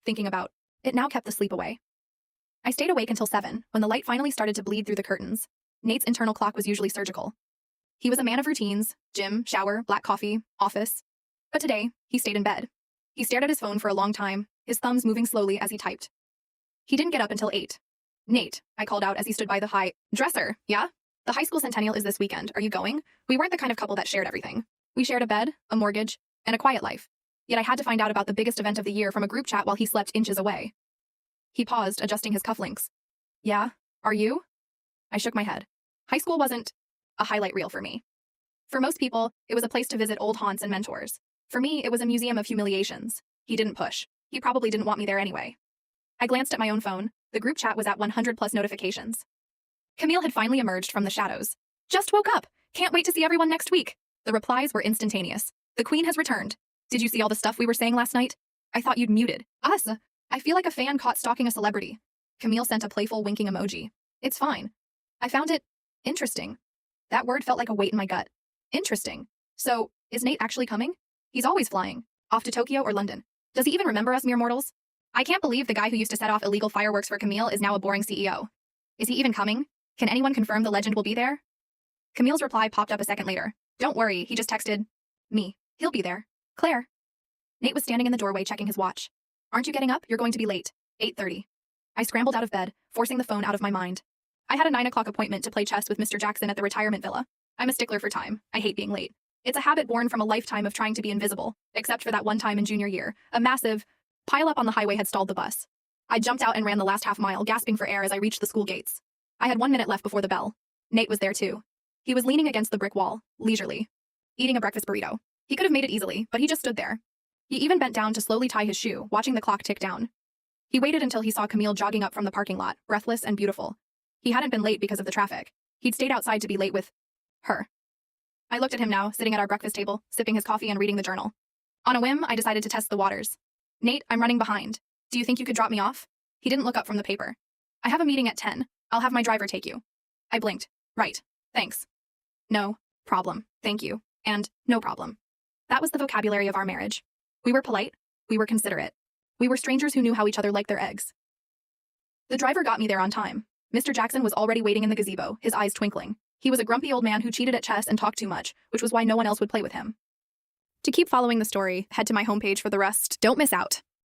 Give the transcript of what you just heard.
thinking about. It now kept the sleep away. I stayed awake until 7, when the light finally started to bleed through the curtains. Nate's internal clock was usually surgical. He was a man of routines: gym, shower, black coffee, office. But today, he stayed in bed. He stared at his phone for a long time, his thumbs moving slowly as he typed. He didn't get up until 8. "Nate," I called out as he stood by the high dresser. "Yeah? The high school centennial is this weekend. Are you going?" We weren't the kind of couple that shared everything. We shared a bed, a mortgage, and a quiet life. Yet I had to find out about the biggest event of the year from a group chat while he slept inches away. He paused, adjusting his cufflinks. "Yeah? Are you?" I shook my head. High school wasn't a highlight reel for me. For most people, it was a place to visit old haunts and mentors. For me, it was a museum of humiliations. He didn't push. He probably didn't want me there anyway. I glanced at my own phone. The group chat was at 100+ notifications. Camille had finally emerged from the shadows. "Just woke up. Can't wait to see everyone next week." The replies were instantaneous. "The queen has returned. Did you see all the stuff we were saying last night? I thought you'd muted us. I feel like a fan caught stalking a celebrity." Camille sent a playful winking emoji. "It's fine. I found it interesting." That word felt like a weight in my gut. Interesting. So, is Nate actually coming? He's always flying. Off to Tokyo or London. Does he even remember us mere mortals? I can't believe the guy who used to set off illegal fireworks for Camille is now a boring CEO. Is he even coming? Can anyone confirm the legend will be there? Camille's reply popped up a second later. "Don't worry, he just texted me. He'll be there. Claire." Nate was standing in the doorway checking his watch. "Aren't you getting up? You're going to be late." 8:30. I scrambled out of bed, forcing the phone out of my mind. I had a 9 o'clock appointment to play chess with Mr. Jackson at the retirement villa. I'm a stickler for time. I hate being late. It's a habit born from a lifetime of trying to be invisible, except for that one time in junior year. A massive pile-up on the highway had stalled the bus. I jumped out and ran the last half mile, gasping for air as I reached the school gates. I had 1 minute left before the bell. Nate was there too. He was leaning against the brick wall, leisurely, eating a breakfast burrito. He could have made it easily, but he just stood there. He even bent down to slowly tie his shoe, watching the clock tick down. He waited until he saw Camille jogging up from the parking lot, breathless and beautiful. He hadn't been late because of the traffic. He'd stayed outside to be late with her. I looked at him now, sitting at our breakfast table, sipping his coffee and reading the journal. On a whim, I decided to test the waters. "Nate, I'm running behind. Do you think you could drop me off?" He didn't look up from the paper. "I have a meeting at 10. I'll have my driver take you." I blinked. "Right. Thanks." "No problem. Thank you. And no problem." That was the vocabulary of our marriage. We were polite. We were considerate. We were strangers who knew how each other liked their eggs. The driver got me there on time. Mr. Jackson was already waiting in the gazebo, his eyes twinkling. He was a grumpy old man who cheated at chess and talked too much, which was why no one else would play with him. To keep following the story, head to my homepage for the rest. Don't miss out.